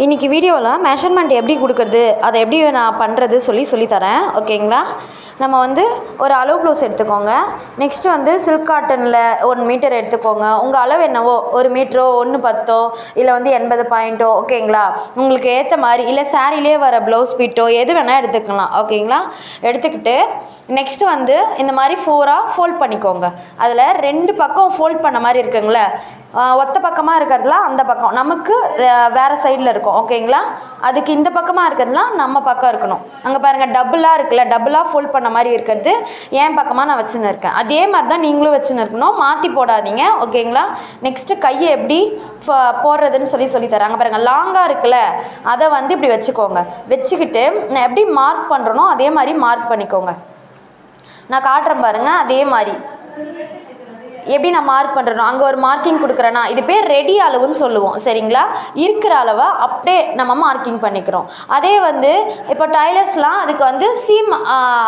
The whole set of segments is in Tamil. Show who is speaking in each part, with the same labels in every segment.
Speaker 1: இன்றைக்கி வீடியோவில் மெஷர்மெண்ட் எப்படி கொடுக்குறது, அதை எப்படி நான் பண்ணுறது சொல்லி தரேன். ஓகேங்களா? நம்ம வந்து ஒரு அளவு ப்ளவுஸ் எடுத்துக்கோங்க. நெக்ஸ்ட்டு வந்து சில்க் காட்டனில் 1 மீட்டர் எடுத்துக்கோங்க. உங்கள் அளவு என்னவோ 1 மீட்டரோ 1/10 இல்லை வந்து 80 பாயிண்ட்டோ, ஓகேங்களா? உங்களுக்கு ஏற்ற மாதிரி, இல்லை சாரிலே வர ப்ளவுஸ் பீட்டோ எது வேணால் எடுத்துக்கலாம். ஓகேங்களா? எடுத்துக்கிட்டு நெக்ஸ்ட்டு வந்து இந்த மாதிரி 4ஆக ஃபோல்ட் பண்ணிக்கோங்க. அதில் 2 பக்கம் ஃபோல்ட் பண்ண மாதிரி இருக்குங்களே, ஒத்த பக்கமாக இருக்கிறதுலாம் அந்த பக்கம் நமக்கு வேறு சைடில் இருக்கும். ஓகேங்களா? அதுக்கு இந்த பக்கமாக இருக்கிறதுலாம் நம்ம பக்கம் இருக்கணும். அங்கே பாருங்கள், டபுளாக இருக்குல்ல, டபுளாக ஃபோல்ட் பண்ண மாதிரி இருக்கிறது என் பக்கமாக நான் வச்சுன்னு இருக்கேன். அதே மாதிரி தான் நீங்களும் வச்சுன்னு இருக்கணும். மாற்றி போடாதீங்க. ஓகேங்களா? நெக்ஸ்ட்டு கையை எப்படி போடுறதுன்னு சொல்லி தரேன். அங்கே பாருங்கள், லாங்காக இருக்குல்ல, அதை வந்து இப்படி வச்சுக்கோங்க. வச்சுக்கிட்டு நான் எப்படி மார்க் பண்ணுறனோ அதே மாதிரி மார்க் பண்ணிக்கோங்க. நான் காட்டுறேன் பாருங்கள். அதே மாதிரி எப்படி நான் மார்க் பண்ணுறனோ அங்கே ஒரு மார்க்கிங் கொடுக்குறேன்னா, இது பேர் ரெடி அளவுன்னு சொல்லுவோம். சரிங்களா? இருக்கிற அளவை அப்படியே நம்ம மார்க்கிங் பண்ணிக்கிறோம். அதே வந்து இப்போ டைலர்ஸ்லாம் அதுக்கு வந்து சீம்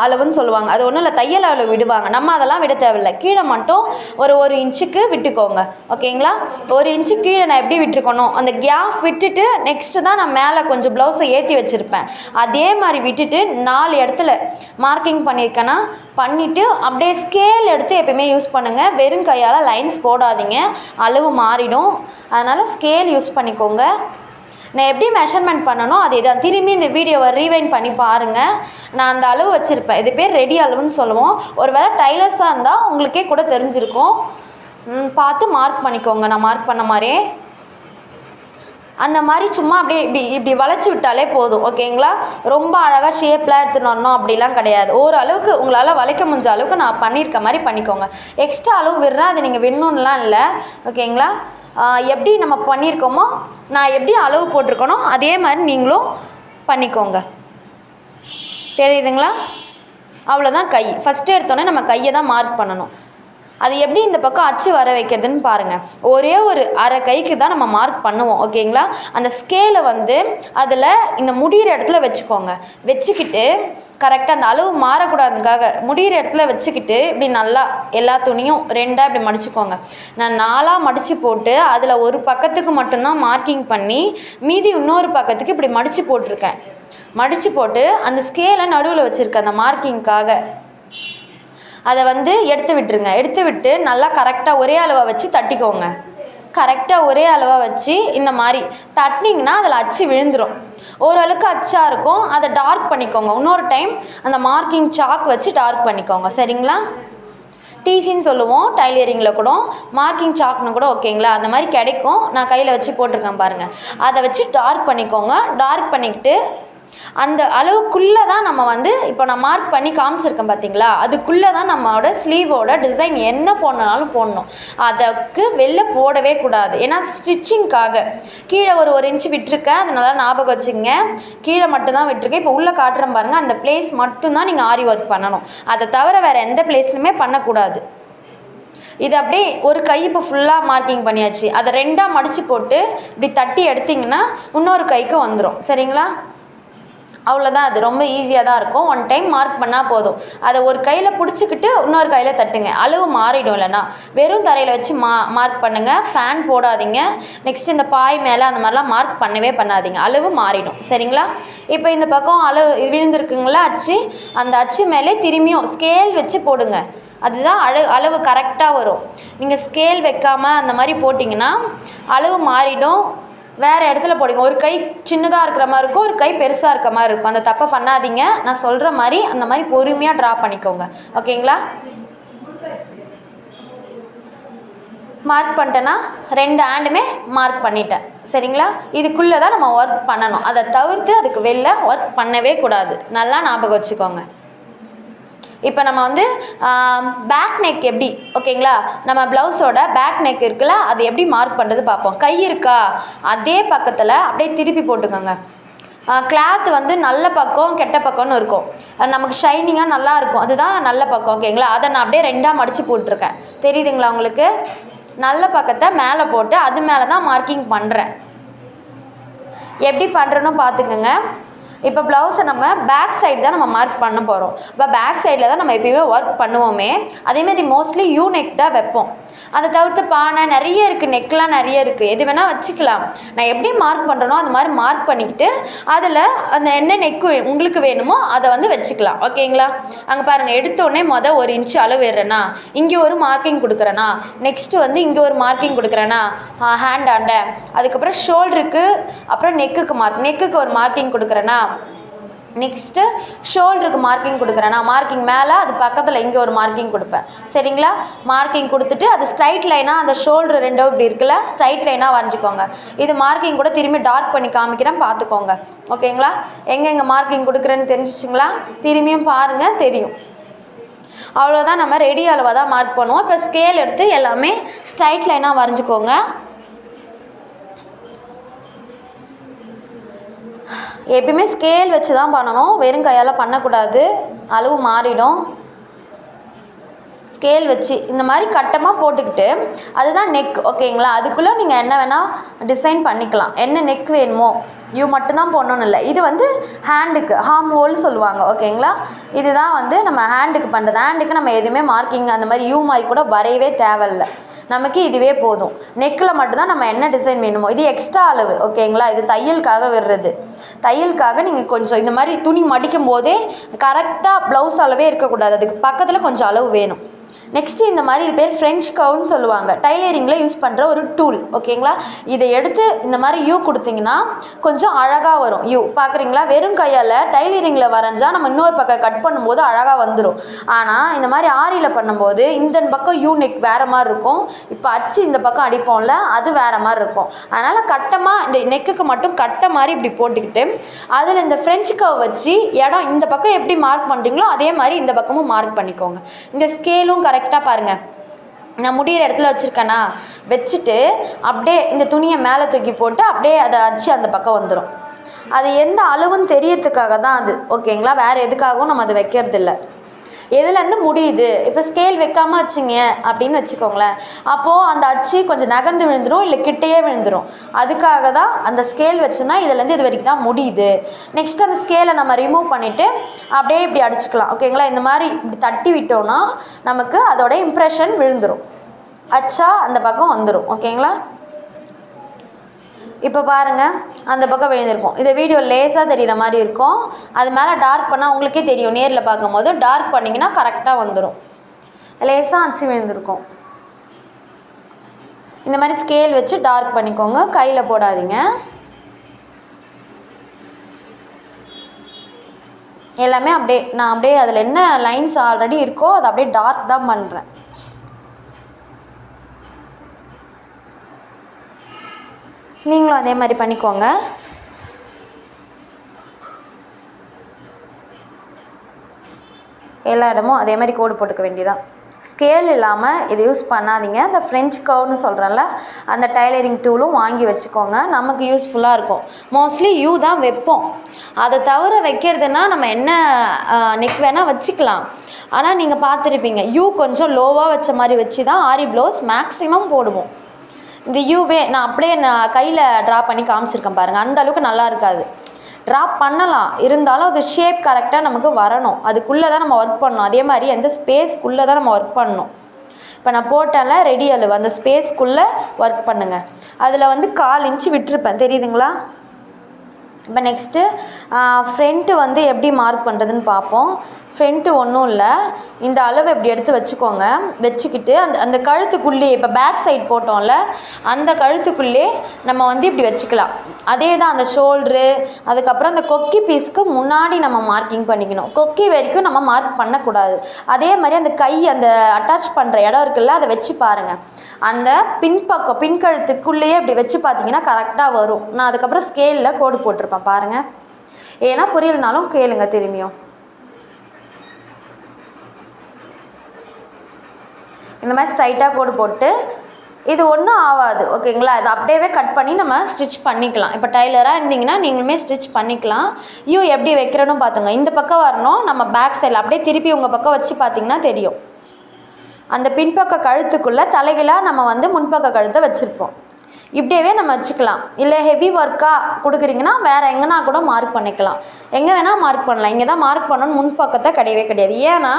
Speaker 1: அளவுன்னு சொல்லுவாங்க. அது ஒன்றும் இல்லை, தையல் அளவு விடுவாங்க. நம்ம அதெல்லாம் விட தேவையில்லை. கீழே மட்டும் ஒரு இன்ச்சுக்கு விட்டுக்கோங்க. ஓகேங்களா? 1 இன்ச்சு கீழே நான் எப்படி விட்டுருக்கணும், அந்த கேப் விட்டுட்டு நெக்ஸ்ட்டு தான் நான் மேலே கொஞ்சம் ப்ளவுஸை ஏற்றி வச்சுருப்பேன். அதே மாதிரி விட்டுட்டு 4 இடத்துல மார்க்கிங் பண்ணியிருக்கேன்னா பண்ணிவிட்டு அப்படியே ஸ்கேல் எடுத்து எப்பயுமே யூஸ் பண்ணுங்கள். வெறும் கையால் லைன்ஸ் போடாதீங்க, அளவு மாறிடும். அதனால் ஸ்கேல் யூஸ் பண்ணிக்கோங்க. நான் எப்படி மெஷர்மெண்ட் பண்ணணும் அதே தான். திரும்பி இந்த வீடியோவை ரீவைண்ட் பண்ணி பாருங்கள். நான் அந்த அளவு வச்சுருப்பேன். இது பேர் ரெடி அளவுன்னு சொல்லுவோம். ஒரு வேளை டைலர்ஸாக இருந்தால் உங்களுக்கே கூட தெரிஞ்சிருக்கும். பார்த்து மார்க் பண்ணிக்கோங்க. நான் மார்க் பண்ண மாதிரியே அந்த மாதிரி சும்மா அப்படியே இப்படி வளைச்சி விட்டாலே போதும். ஓகேங்களா? ரொம்ப அழகாக ஷேப்லாம் எடுத்துன்னு வரணும் அப்படிலாம் கிடையாது. ஓரளவுக்கு உங்களால் வளைக்க முடிஞ்ச அளவுக்கு நான் பண்ணியிருக்க மாதிரி பண்ணிக்கோங்க. எக்ஸ்ட்ரா அளவு விடுறேன், அது நீங்கள் விடணும்லாம் இல்லை. ஓகேங்களா? எப்படி நம்ம பண்ணியிருக்கோமோ, நான் எப்படி அளவு போட்டிருக்கனோ அதே மாதிரி நீங்களும் பண்ணிக்கோங்க. தெரியுதுங்களா? அவ்வளோதான். கை ஃபஸ்ட்டு எடுத்தோன்னே நம்ம கையை தான் மார்க் பண்ணணும். அது எப்படி இந்த பக்கம் அச்சு வர வைக்கிறதுன்னு பாருங்கள். ஒரே ஒரு அரை கைக்கு தான் நம்ம மார்க் பண்ணுவோம். ஓகேங்களா? அந்த ஸ்கேலை வந்து அதில் இந்த முடிகிற இடத்துல வச்சுக்கோங்க. வச்சுக்கிட்டு கரெக்டாக அந்த அளவு மாறக்கூடாதுக்காக முடிகிற இடத்துல வச்சுக்கிட்டு இப்படி நல்லா எல்லா துணியும் 2ஆக இப்படி மடிச்சுக்கோங்க. நான் 4ஆக மடித்து போட்டு அதில் ஒரு பக்கத்துக்கு மட்டும்தான் மார்க்கிங் பண்ணி மீதி இன்னொரு பக்கத்துக்கு இப்படி மடித்து போட்டிருக்கேன். மடித்து போட்டு அந்த ஸ்கேலை நடுவில் வச்சுருக்கேன் அந்த மார்க்கிங்காக. அதை வந்து எடுத்து விட்டுருங்க. எடுத்து விட்டு நல்லா கரெக்டாக ஒரே அளவாக வச்சு தட்டிக்கோங்க. கரெக்டாக ஒரே அளவாக வச்சு இந்த மாதிரி தட்டினீங்கன்னா அதில் அச்சு விழுந்துடும். ஓரளவுக்கு அச்சாக இருக்கும். அதை டார்க் பண்ணிக்கோங்க. இன்னொரு டைம் அந்த மார்க்கிங் சாக் வச்சு டார்க் பண்ணிக்கோங்க. சரிங்களா? டிசின்னு சொல்லுவோம் டைலரிங்கில் கூட, மார்க்கிங் சாக்னு கூட. ஓகேங்களா? அந்த மாதிரி கிடைக்கும். நான் கையில் வச்சு போட்டிருக்கேன் பாருங்கள். அதை வச்சு டார்க் பண்ணிக்கோங்க. டார்க் பண்ணிக்கிட்டு அந்த அளவுக்குள்ளே தான் நம்ம வந்து இப்போ நான் மார்க் பண்ணி காமிச்சிருக்கேன் பார்த்தீங்களா, அதுக்குள்ளே தான் நம்மளோட ஸ்லீவோட டிசைன் என்ன போடனாலும் போடணும். அதுக்கு வெளில போடவே கூடாது. ஏன்னா ஸ்டிச்சிங்க்காக கீழே ஒரு இன்ச்சு விட்டுருக்கேன். அது நல்லா ஞாபகம் வச்சுங்க. கீழே மட்டும்தான் விட்டுருக்கேன். இப்போ உள்ளே காட்டுறேன் பாருங்கள். அந்த பிளேஸ் மட்டும்தான் நீங்கள் ஆரி ஒர்க் பண்ணணும். அதை தவிர வேறு எந்த பிளேஸ்லையுமே பண்ணக்கூடாது. இது அப்படியே ஒரு கை இப்போ ஃபுல்லாக மார்க்கிங் பண்ணியாச்சு. அதை 2ஆக மடித்து போட்டு இப்படி தட்டி எடுத்திங்கன்னா இன்னொரு கைக்கு வந்துடும். சரிங்களா? அவ்வளோதான். அது ரொம்ப ஈஸியாக தான் இருக்கும். 1 டைம் மார்க் பண்ணால் போதும். அதை ஒரு கையில் பிடிச்சிக்கிட்டு இன்னொரு கையில் தட்டுங்க. அளவு மாறிடும். இல்லைனா வெறும் தரையில் வச்சு மார்க் பண்ணுங்கள். ஃபேன் போடாதீங்க. நெக்ஸ்ட் இந்த பாய் மேலே அந்த மாதிரிலாம் மார்க் பண்ணவே பண்ணாதீங்க. அளவு மாறிடும். சரிங்களா? இப்போ இந்த பக்கம் அளவு விழுந்திருக்குங்களா அச்சு, அந்த அச்சு மேலே திரும்பியும் ஸ்கேல் வச்சு போடுங்க. அதுதான் அளவு கரெக்டாக வரும். நீங்கள் ஸ்கேல் வைக்காமல் அந்த மாதிரி போட்டிங்கன்னா அளவு மாறிடும். வேறு இடத்துல போடுங்க. ஒரு கை சின்னதாக இருக்கிற மாதிரி இருக்கும், ஒரு கை பெருசாக இருக்க மாதிரி இருக்கும். அந்த தப்பை பண்ணாதீங்க. நான் சொல்கிற மாதிரி அந்த மாதிரி பொறுமையாக ட்ரா பண்ணிக்கோங்க. ஓகேங்களா? மார்க் பண்ணிட்டேன்னா 2 ஹேண்டுமே மார்க் பண்ணிட்டேன். சரிங்களா? இதுக்குள்ளே தான் நம்ம ஒர்க் பண்ணணும். அதை தவிர்த்து அதுக்கு வெளில ஒர்க் பண்ணவே கூடாது. நல்லா ஞாபகம் வச்சுக்கோங்க. இப்போ நம்ம வந்து பேக் நெக் எப்படி, ஓகேங்களா, நம்ம ப்ளவுஸோட பேக் நெக் இருக்குல்ல, அது எப்படி மார்க் பண்ணுறது பார்ப்போம். கை இருக்கா, அதே பக்கத்தில் அப்படியே திருப்பி போட்டுக்கோங்க. கிளாத் வந்து நல்ல பக்கம் கெட்ட பக்கம்னு இருக்கும். நமக்கு ஷைனிங்காக நல்லா இருக்கும், அதுதான் நல்ல பக்கம். ஓகேங்களா? அதை நான் அப்படியே 2ஆக மடித்து போட்டிருக்கேன். தெரியுதுங்களா உங்களுக்கு? நல்ல பக்கத்தை மேலே போட்டு அது மேலே தான் மார்க்கிங் பண்ணுறேன். எப்படி பண்ணுறேன்னு பார்த்துக்கோங்க. இப்போ ப்ளவுஸை நம்ம பேக் சைடு தான் நம்ம மார்க் பண்ண போகிறோம். இப்போ பேக் சைடில் தான் நம்ம எப்பயுமே ஒர்க் பண்ணுவோமே. அதேமாதிரி மோஸ்ட்லி யூ நெக் தான் வைப்போம். அதை தவிர்த்து பானை நிறைய இருக்குது, நெக்லாம் நிறைய இருக்குது, எது வேணால் வச்சுக்கலாம். நான் எப்படி மார்க் பண்ணுறனோ அது மாதிரி மார்க் பண்ணிக்கிட்டு அதில் அந்த என்ன நெக்கு உங்களுக்கு வேணுமோ அதை வந்து வச்சுக்கலாம். ஓகேங்களா? அங்கே பாருங்கள், எடுத்தோடனே 1 இன்ச்சு அளவு ஏறுறேன்னா இங்கே ஒரு மார்க்கிங் கொடுக்குறேன்னா, நெக்ஸ்ட்டு வந்து இங்கே ஒரு மார்க்கிங் கொடுக்குறேன்னா ஹேண்ட் ஆண்ட, அதுக்கப்புறம் ஷோல்டருக்கு, அப்புறம் நெக்குக்கு ஒரு மார்க்கிங் கொடுக்குறேன்னா, நெக்ஸ்ட்டு ஷோல்டருக்கு மார்க்கிங் கொடுக்குறேன். நான் மார்க்கிங் மேலே அது பக்கத்தில் இங்கே ஒரு மார்க்கிங் கொடுப்பேன். சரிங்களா? மார்க்கிங் கொடுத்துட்டு அது ஸ்ட்ரைட் லைனாக அந்த ஷோல்டர் ரெண்டும் இப்படி இருக்குல்ல, ஸ்ட்ரைட் லைனாக வரைஞ்சிக்கோங்க. இது மார்க்கிங் கூட திரும்பி டார்க் பண்ணி காமிக்கிறேன், பார்த்துக்கோங்க. ஓகேங்களா? எங்கே மார்க்கிங் கொடுக்குறேன்னு தெரிஞ்சிச்சிங்களா? திரும்பியும் பாருங்கள், தெரியும். அவ்வளோதான். நம்ம ரெடி அளவாக தான் மார்க் பண்ணுவோம். இப்போ ஸ்கேல் எடுத்து எல்லாமே ஸ்ட்ரைட் லைனாக வரைஞ்சிக்கோங்க. எப்பயுமே ஸ்கேல் வச்சு தான் பண்ணணும், வெறும் கையால் பண்ணக்கூடாது, அளவு மாறிடும். ஸ்கேல் வச்சு இந்த மாதிரி கட்டமாக போட்டுக்கிட்டு அதுதான் நெக். ஓகேங்களா? அதுக்குள்ளே நீங்கள் என்ன வேணால் டிசைன் பண்ணிக்கலாம். என்ன நெக் வேணுமோ, யூ மட்டும்தான் போடணுன்னு இல்லை. இது வந்து ஹேண்டுக்கு ஹார்ம் ஹோல்னு சொல்லுவாங்க. ஓகேங்களா? இதுதான் வந்து நம்ம ஹேண்டுக்கு பண்ணுறது. ஹேண்டுக்கு நம்ம எதுவுமே மார்க்கிங் அந்த மாதிரி யூ மாதிரி கூட வரையவே தேவையில்லை, நமக்கு இதுவே போதும். நெக்கில் மட்டும்தான் நம்ம என்ன டிசைன் வேணுமோ. இது எக்ஸ்ட்ரா அளவு. ஓகேங்களா? இது தையலுக்காக விடுறது. தையலுக்காக நீங்கள் கொஞ்சம் இந்த மாதிரி துணி மடிக்கும் போதே கரெக்டாக ப்ளவுஸ் அளவே இருக்கக்கூடாது, அதுக்கு பக்கத்தில் கொஞ்சம் அளவு வேணும். நெக்ஸ்ட்டு இந்த மாதிரி இது பேர் ஃப்ரெஞ்ச் கவுன்னு சொல்லுவாங்க. டைலரிங்கில் யூஸ் பண்ணுற ஒரு டூல். ஓகேங்களா? இதை எடுத்து இந்த மாதிரி யூ கொடுத்தீங்கன்னா கொஞ்சம் அழகாக வரும். யூ பார்க்குறீங்களா? வெறும் கையால் டைலரிங்கில் வரைஞ்சால் நம்ம இன்னொரு பக்கம் கட் பண்ணும்போது அழகாக வந்துடும். ஆனால் இந்த மாதிரி ஆரியில் பண்ணும்போது இந்த பக்கம் யூ நெக் வேறு மாதிரி இருக்கும், இப்போ அச்சு இந்த பக்கம் அடிப்போம்ல, அது வேறு மாதிரி இருக்கும். அதனால் கட்டமாக இந்த நெக்குக்கு மட்டும் கட்டை மாதிரி இப்படி போட்டுக்கிட்டு அதில் இந்த ஃப்ரெஞ்ச் கவ் வச்சு இடம் இந்த பக்கம் எப்படி மார்க் பண்ணுறீங்களோ அதே மாதிரி இந்த பக்கமும் மார்க் பண்ணிக்கோங்க. இந்த ஸ்கேலும் கரெக்டாக பாருங்கள், நான் முடிகிற இடத்துல வச்சுருக்கேன்னா வச்சுட்டு அப்படியே இந்த துணியை மேலே தூக்கி போட்டு அப்படியே அதை அச்சு அந்த பக்கம் வந்துடும். அது எந்த அளவுன்னு தெரியறதுக்காக தான் அது. ஓகேங்களா? வேறு எதுக்காகவும் நம்ம அதை வைக்கிறதில்ல. எதுலேருந்து முடியுது, இப்போ ஸ்கேல் வைக்காமல் வச்சிங்க அப்படின்னு வச்சுக்கோங்களேன், அப்போது அந்த அச்சு கொஞ்சம் நகர்ந்து விழுந்துடும், இல்லை கிட்டையே விழுந்துடும். அதுக்காக தான் அந்த ஸ்கேல் வச்சுன்னா இதுலேருந்து இது வரைக்கும் தான் முடியுது. நெக்ஸ்ட் அந்த ஸ்கேலை நம்ம ரிமூவ் பண்ணிவிட்டு அப்படியே இப்படி அடிச்சுக்கலாம். ஓகேங்களா? இந்த மாதிரி இப்படி தட்டி விட்டோன்னா நமக்கு அதோட இம்ப்ரெஷன் விழுந்துடும், அச்சா அந்த பக்கம் வந்துடும். ஓகேங்களா? இப்போ பாருங்கள், அந்த பக்கம் விழுந்திருக்கும். இந்த வீடியோ லேஸாக தெரிகிற மாதிரி இருக்கும், அது மேலே டார்க் பண்ணால் உங்களுக்கே தெரியும். நேரில் பார்க்கும்போது டார்க் பண்ணிங்கன்னா கரெக்டாக வந்துடும். லேஸாக அச்சு விழுந்திருக்கும். இந்த மாதிரி ஸ்கேல் வச்சு டார்க் பண்ணிக்கோங்க, கையில் போடாதீங்க. எல்லாமே அப்படியே நான் அப்படியே அதில் என்ன லைன்ஸ் ஆல்ரெடி இருக்கோ அதை அப்படியே டார்க் தான் பண்ணுறேன். நீங்களும் அதே மாதிரி பண்ணிக்கோங்க. எல்லா இடமும் அதே மாதிரி கோடு போட்டுக்க வேண்டியதான். ஸ்கேல் இல்லாமல் இதை யூஸ் பண்ணாதீங்க. அந்த ஃப்ரெஞ்ச் கர்வ்னு சொல்கிறேன்ல, அந்த டைலரிங் டூலும் வாங்கி வச்சுக்கோங்க, நமக்கு யூஸ்ஃபுல்லாக இருக்கும். மோஸ்ட்லி யூ தான் வைப்போம். அதை தவிர வைக்கிறதுனா நம்ம என்ன நெக் வேணால் வச்சுக்கலாம். ஆனால் நீங்கள் பார்த்துருப்பீங்க, யூ கொஞ்சம் லோவாக வச்ச மாதிரி வச்சு தான் ஆரி ப்ளவுஸ் மேக்ஸிமம் போடுவோம். இந்த யூவே நான் அப்படியே கையில் ட்ரா பண்ணி காமிச்சிருக்கேன் பாருங்கள், அந்த அளவுக்கு நல்லா இருக்காது. ட்ரா பண்ணலாம், இருந்தாலும் அது ஷேப் கரெக்டாக நமக்கு வரணும், அதுக்குள்ளே தான் நம்ம ஒர்க் பண்ணணும். அதே மாதிரி அந்த ஸ்பேஸ்க்குள்ளே தான் நம்ம ஒர்க் பண்ணணும். இப்போ நான் போட்டேன்ல ரெடி அளவு, அந்த ஸ்பேஸ்க்குள்ளே ஒர்க் பண்ணுங்கள். அதில் வந்து 1/4 இன்ச்சு விட்டுருப்பேன், தெரியுதுங்களா? இப்போ நெக்ஸ்ட்டு ஃப்ரண்ட்டு வந்து எப்படி மார்க் பண்ணுறதுன்னு பார்ப்போம். ஃப்ரண்ட்டு ஒன்றும் இல்லை, இந்த அளவு இப்படி எடுத்து வச்சுக்கோங்க. வச்சுக்கிட்டு அந்த கழுத்துக்குள்ளே இப்போ பேக் சைட் போட்டோம்ல, அந்த கழுத்துக்குள்ளே நம்ம வந்து இப்படி வச்சுக்கலாம். அதே தான் அந்த ஷோல்ட்ரு, அதுக்கப்புறம் அந்த கொக்கி பீஸுக்கு முன்னாடி நம்ம மார்க்கிங் பண்ணிக்கணும். கொக்கி வரைக்கும் நம்ம மார்க் பண்ணக்கூடாது. அதே மாதிரி அந்த கை அந்த அட்டாச் பண்ணுற இடம் இருக்குல்ல, அதை வச்சு பாருங்கள். அந்த பின்பக்கம் பின்கழுத்துக்குள்ளேயே இப்படி வச்சு பார்த்தீங்கன்னா கரெக்டாக வரும். நான் அதுக்கப்புறம் ஸ்கேலில் கோடு போட்டிருப்பேன் பாருங்கள். ஏன்னா புரியலனாலும் கேளுங்க திரும்பியும். இந்த மாதிரி ஸ்ட்ரைட்டாக கோடு போட்டு இது ஒன்றும் ஆகாது. ஓகேங்களா? இது அப்படியே கட் பண்ணி நம்ம ஸ்டிச் பண்ணிக்கலாம். இப்போ டைலராக இருந்தீங்கன்னா நீங்களுமே ஸ்டிச் பண்ணிக்கலாம். யூ எப்படி வைக்கிறேன்னு பார்த்துங்க. இந்த பக்கம் வரணும், நம்ம பேக் சைடில் அப்படியே திருப்பி உங்கள் பக்கம் வச்சு பார்த்தீங்கன்னா தெரியும். அந்த பின்பக்க கழுத்துக்குள்ளே தலைகளாக நம்ம வந்து முன்பக்க கழுத்தை வச்சுருப்போம். இப்படியே நம்ம வச்சுக்கலாம். இல்லை ஹெவி ஒர்க்காக கொடுக்குறீங்கன்னா வேறு எங்கன்னா கூட மார்க் பண்ணிக்கலாம். எங்கே வேணால் மார்க் பண்ணலாம். இங்கே தான் மார்க் பண்ணணும்னு முன்பக்கத்தை கிடையவே கிடையாது. ஏன்னா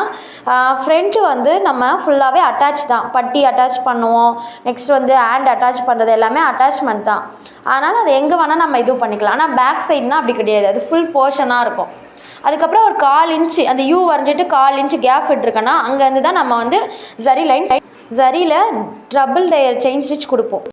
Speaker 1: ஃப்ரண்ட்டு வந்து நம்ம ஃபுல்லாகவே அட்டாச் தான். பட்டி அட்டாச் பண்ணுவோம், நெக்ஸ்ட் வந்து ஹேண்ட் அட்டாச் பண்ணுறது எல்லாமே அட்டாச்மெண்ட் தான். அதனால் அது எங்கே வேணால் நம்ம இது பண்ணிக்கலாம். ஆனால் பேக் சைட்னால் அப்படி கிடையாது, அது ஃபுல் போர்ஷனாக இருக்கும். அதுக்கப்புறம் ஒரு 1/4 இன்ச்சு அந்த யூ வரைஞ்சிட்டு 1/4 இன்ச்சு கேப் விட்டுருக்கோன்னா அங்கேருந்து தான் நம்ம வந்து ஜரி லைன், ஜரியில் டபுள் லேயர் செயின் ஸ்டிச் கொடுப்போம்.